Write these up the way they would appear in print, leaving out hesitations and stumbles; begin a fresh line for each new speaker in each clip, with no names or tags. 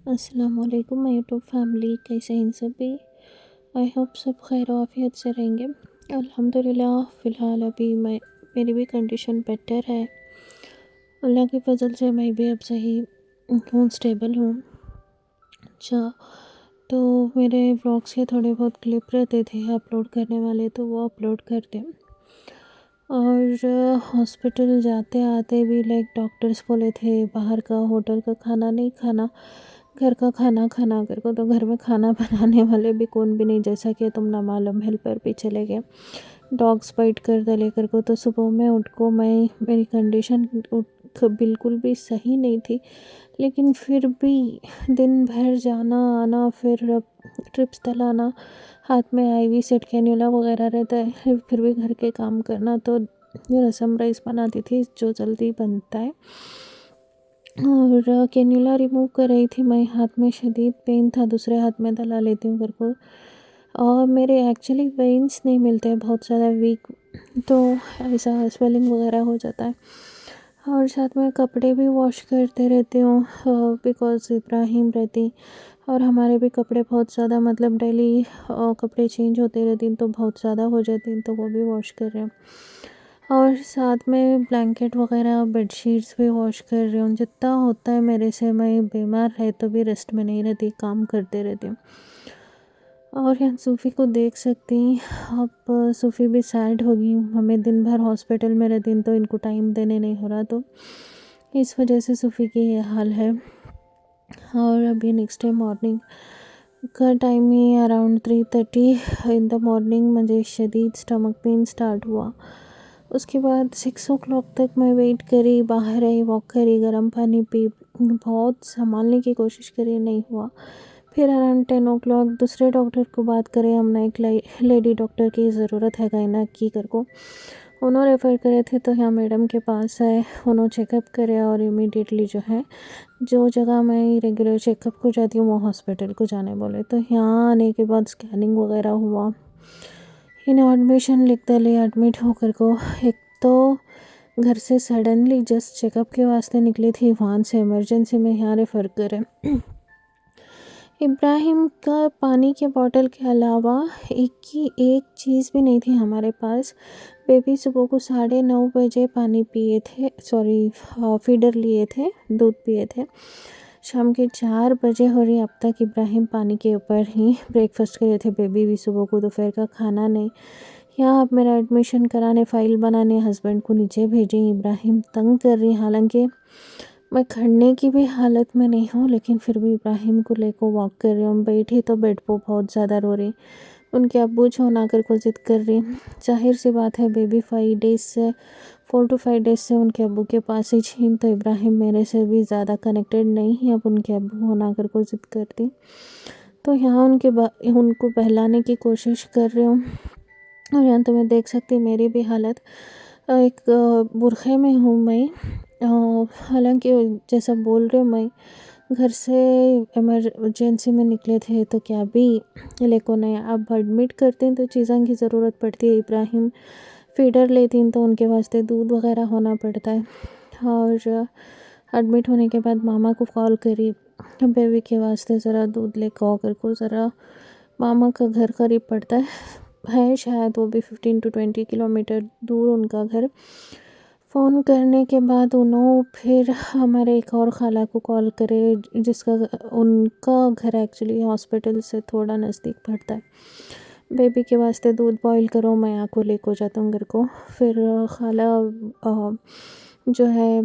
अस्सलाम वालेकुम my YouTube family, कैसे हैं सभी। आई होप सब खैर आफियत से रहेंगे। अल्हम्दुलिल्लाह फ़िलहाल अभी मेरी भी कंडीशन बेटर है। अल्लाह की फ़ज़ल से मैं भी अब सही हूँ, स्टेबल हूँ। अच्छा, तो मेरे व्लॉग्स के थोड़े बहुत क्लिप रहते थे अपलोड करने वाले, तो वो अपलोड करते। और हॉस्पिटल जाते आते भी लाइक डॉक्टर्स बोले थे बाहर का होटल का खाना नहीं खाना, घर का खाना खाना कर को। तो घर में खाना बनाने वाले भी कौन भी नहीं, जैसा कि तुम ना मालूम हेल्पर भी चले गए, डॉग्स बाइट कर दे लेकर को। तो सुबह में उठ को मेरी कंडीशन बिल्कुल भी सही नहीं थी, लेकिन फिर भी दिन भर जाना आना, फिर ट्रिप्स डलाना, हाथ में आईवी सेट कैन्यूला वगैरह रहता है, फिर भी घर के काम करना। तो रसम राइस बनाती थी जो जल्दी बनता है, और कैन्यूला रिमूव कर रही थी मैं। हाथ में शदीद पेन था, दूसरे हाथ में दला लेती हूँ घर को। और मेरे एक्चुअली वेन्स नहीं मिलते हैं, बहुत ज़्यादा वीक, तो ऐसा स्वेलिंग वगैरह हो जाता है। और साथ में कपड़े भी वॉश करते रहती हूँ बिकॉज़ इब्राहिम रहती, और हमारे भी कपड़े बहुत ज़्यादा मतलब डेली कपड़े चेंज होते रहती हैं, तो बहुत ज़्यादा हो जाती हैं, तो वो भी वॉश कर रहे हैं। और साथ में ब्लैंकेट वगैरह बेडशीट्स भी वॉश कर रही हूँ। जितना होता है मेरे से, मैं बीमार है तो भी रेस्ट में नहीं रहती, काम करते रहती हूँ। और यहाँ सूफ़ी को देख सकती हैं अब, सूफ़ी भी सैड हो गई। हमें दिन भर हॉस्पिटल में रहती, तो इनको टाइम देने नहीं हो रहा, तो इस वजह से सूफ़ी की ये हाल है। और अभी नेक्स्ट डे मॉर्निंग का time he around 3:30 in the morning मुझे शदीद स्टमक पेन स्टार्ट हुआ। उसके बाद 6 o'clock तक मैं वेट करी, बाहर आई, वॉक करी, गर्म पानी पी, बहुत संभालने की कोशिश करी, नहीं हुआ। फिर अराउंड 10 o'clock दूसरे डॉक्टर को बात करें, हमने एक लेडी डॉक्टर की ज़रूरत है गायना की कर को, उन्होंने रेफ़र करे थे। तो यहाँ मैडम के पास आए, उन्होंने चेकअप करे, और इमीडिएटली जो है, जो जगह मैं रेगुलर चेकअप को जाती हूँ वो हॉस्पिटल को जाने बोले। तो यहाँ आने के बाद स्कैनिंग वगैरह हुआ, इन्हें एडमिशन लिख दिले। एडमिट होकर को एक तो घर से सडनली जस्ट चेकअप के वास्ते निकली थी, वहाँ से इमरजेंसी में यहाँ रेफ़र करे। इब्राहिम का पानी के बॉटल के अलावा एक चीज़ भी नहीं थी हमारे पास। बेबी सुबह को 9:30 बजे पानी पिए थे, सॉरी फीडर लिए थे, दूध पिए थे। शाम के 4 बजे हो रही, अब तक इब्राहिम पानी के ऊपर ही ब्रेकफास्ट करे थे। बेबी भी सुबह को दोपहर का खाना नहीं। यहाँ अब मेरा एडमिशन कराने, फ़ाइल बनाने हस्बैंड को नीचे भेजी, इब्राहिम तंग कर रही। हालांकि मैं खड़ने की भी हालत में नहीं हूँ, लेकिन फिर भी इब्राहिम को लेकर वॉक कर रही हूँ। बैठी तो बेड पर बहुत ज़्यादा रो रही, उनके अब्बू छोना कर को ज़िद कर रही। जाहिर सी बात है, बेबी 5 डेज़ से 4 to 5 डेज़ से उनके अब्बू के पास ही छीन, तो इब्राहिम मेरे से भी ज़्यादा कनेक्टेड नहीं है। अब उनके अब्बू होना कर को ज़िद करती, तो यहाँ उनको बहलाने की कोशिश कर रही हूँ। और यहाँ तो मैं देख सकती मेरी भी हालत, एक बुरखे में हूँ मैं। हालांकि जैसा बोल रही हूँ, मैं घर से इमरजेंसी में निकले थे, तो क्या भी लेको नहीं। अब एडमिट करते हैं तो चीज़ों की ज़रूरत पड़ती है। इब्राहिम फीडर लेती हैं, तो उनके वास्ते दूध वगैरह होना पड़ता है। और एडमिट होने के बाद मामा को कॉल करी, बेबी के वास्ते ज़रा दूध लेकर आकर को। ज़रा मामा का घर करीब पड़ता है शायद, वो भी 15 to 20 किलोमीटर दूर उनका घर। फ़ोन करने के बाद उन्होंने फिर हमारे एक और खाला को कॉल करे, जिसका उनका घर एक्चुअली हॉस्पिटल से थोड़ा नज़दीक पड़ता है। बेबी के वास्ते दूध बॉईल करो, मैं आपको लेकर जाता हूँ घर को। फिर खाला जो है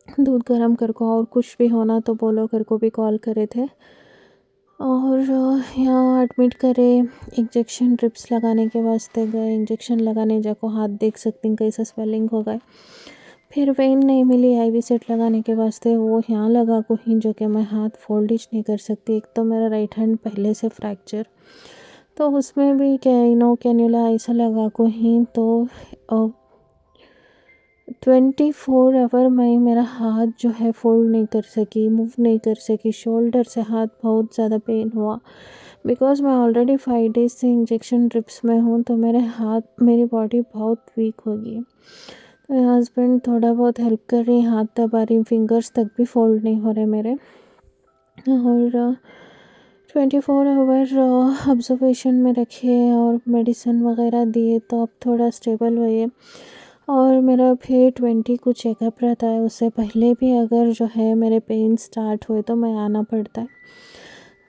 दूध गर्म कर को, और कुछ भी होना तो बोलो कर को भी कॉल करे थे। और यहाँ एडमिट करे, इंजेक्शन ड्रिप्स लगाने के वास्ते गए। इंजेक्शन लगाने जाको हाथ देख सकती हैं कैसा स्वेलिंग हो गए। फिर वेन नहीं मिली आईवी सेट लगाने के वास्ते, वो यहाँ लगा को ही, जो कि मैं हाथ फोल्ड ही नहीं कर सकती। एक तो मेरा राइट हैंड पहले से फ्रैक्चर, तो उसमें भी कैन्यूला ऐसा लगा को ही, तो 24 आवर मैं मेरा हाथ जो है फोल्ड नहीं कर सकी, मूव नहीं कर सकी। शोल्डर से हाथ बहुत ज़्यादा पेन हुआ, बिकॉज़ मैं ऑलरेडी 5 डेज़ से इंजेक्शन ड्रिप्स में हूँ, तो मेरी बॉडी बहुत वीक हो गई। तो हस्बैंड थोड़ा बहुत हेल्प कर रही, हाथ दबा रही, फिंगर्स तक भी फोल्ड नहीं हो रहे मेरे। और 24 आवर ऑब्जर्वेशन में रखे और मेडिसिन वगैरह दिए, तो अब थोड़ा स्टेबल हुई है। और मेरा फिर 20 को चेकअप रहता है, उससे पहले भी अगर जो है मेरे पेन स्टार्ट हुए तो मैं आना पड़ता है।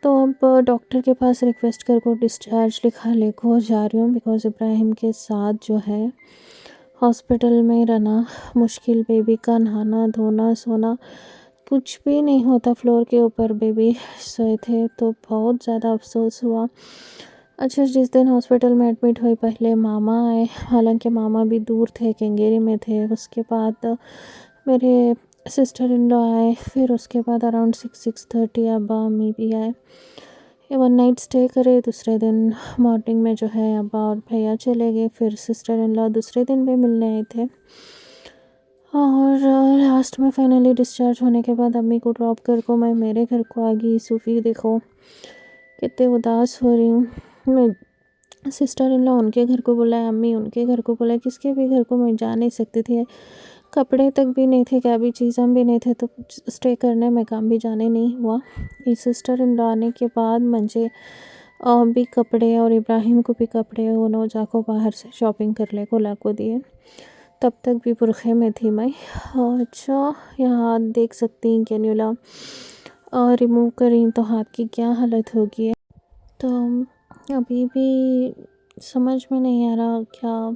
तो अब डॉक्टर के पास रिक्वेस्ट कर को डिस्चार्ज लिखा लेको जा रही हूँ, बिकॉज़ इब्राहिम के साथ जो है हॉस्पिटल में रहना मुश्किल। बेबी का नहाना धोना सोना कुछ भी नहीं होता, फ्लोर के ऊपर बेबी सोए थे, तो बहुत ज़्यादा अफसोस हुआ। अच्छा, जिस दिन हॉस्पिटल में एडमिट हुई पहले मामा आए, हालांकि मामा भी दूर थे, केंगेरी में थे। उसके बाद मेरे सिस्टर इन लॉ आए, फिर उसके बाद अराउंड 6-6:30 अब्बा अम्मी भी आए। ये 1 नाइट स्टे करे। दूसरे दिन मॉर्निंग में जो है अब्बा और भैया चले गए, फिर सिस्टर इन लॉ दूसरे दिन भी मिलने आए थे। और लास्ट में फाइनली डिस्चार्ज होने के बाद अम्मी को ड्रॉप कर को मैं मेरे घर को आ गई। सूफ़ी देखो कितने उदास हो रही हूँ मैं। सिस्टर इन लॉ उनके घर को बुलाया, अम्मी उनके घर को बुलाया, किसके भी घर को मैं जा नहीं सकती थी। कपड़े तक भी नहीं थे, क्या भी चीज़ हम भी नहीं थे, तो स्टे करने में काम भी जाने नहीं हुआ। ये सिस्टर इन लॉ आने के बाद मुझे भी कपड़े और इब्राहिम को भी कपड़े उन्हों जाको बाहर से शॉपिंग कर ले को लाको दिए। तब तक भी बुरखे में थी मैं। अच्छा, यहाँ हाथ देख सकती हैं कैन्यूला रिमूव करी तो हाथ की क्या हालत होगी है। तो अभी भी समझ में नहीं आ रहा क्या।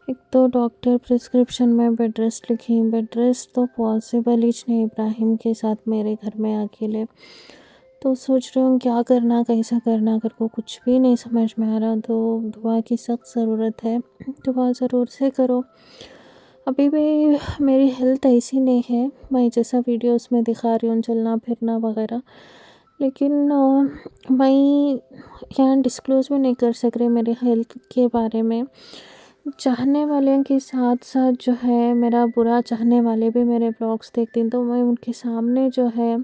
एक तो डॉक्टर प्रिस्क्रिप्शन में बेड रेस्ट लिखी, बेड रेस्ट तो पॉसिबल ही नहीं इब्राहिम के साथ मेरे घर में अकेले। तो सोच रही हूँ क्या करना कैसा करना, अगर को कुछ भी नहीं समझ में आ रहा, तो दुआ की सख्त ज़रूरत है। दुआ ज़रूर से करो। अभी भी मेरी हेल्थ ऐसी नहीं है, मैं जैसा वीडियोस में दिखा रही हूँ चलना फिरना वगैरह, लेकिन मैं यहाँ डिस्क्लोज़ भी नहीं कर सक रही मेरे हेल्थ के बारे में। चाहने वाले के साथ साथ जो है मेरा बुरा चाहने वाले भी मेरे ब्लॉग्स देखते हैं, तो मैं उनके सामने जो है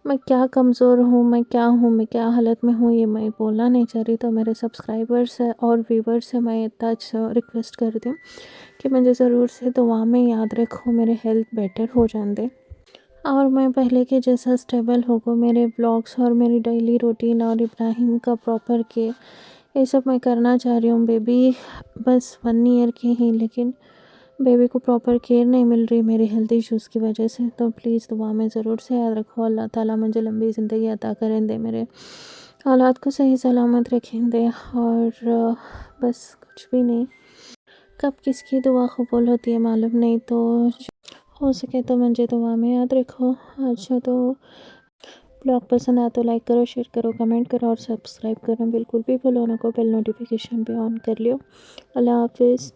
मैं क्या कमज़ोर हूँ, मैं क्या हूँ, मैं क्या हालत में हूँ, ये मैं बोलना नहीं चाह रही। तो मेरे सब्सक्राइबर्स है और व्यूवर्स से मैं इतना अच्छा रिक्वेस्ट करती हूँ कि मुझे ज़रूर से दुआ में याद रखो, मेरे हेल्थ बेटर हो जान दे और मैं पहले के जैसा स्टेबल होगा। मेरे ब्लॉग्स और मेरी डेली रूटीन और इब्राहिम का प्रॉपर के ये सब मैं करना चाह रही हूँ। बेबी बस 1 ईयर की ही, लेकिन बेबी को प्रॉपर केयर नहीं मिल रही मेरे हेल्थ इश्यूज़ की वजह से। तो प्लीज़ दुआ में ज़रूर से याद रखो। अल्लाह ताला मुझे लंबी ज़िंदगी अता करें दे, मेरे हालात को सही सलामत रखें दे, और बस कुछ भी नहीं। कब किसकी दुआ कबूल होती है मालूम नहीं, तो हो सके तो मुझे दुआ में याद रखो। अच्छा, तो ब्लॉग पसंद आया तो लाइक करो, शेयर करो, कमेंट करो और सब्सक्राइब करना बिल्कुल भी भूलो ना को। बेल नोटिफिकेशन पे ऑन कर लियो। अल्लाह हाफिज़।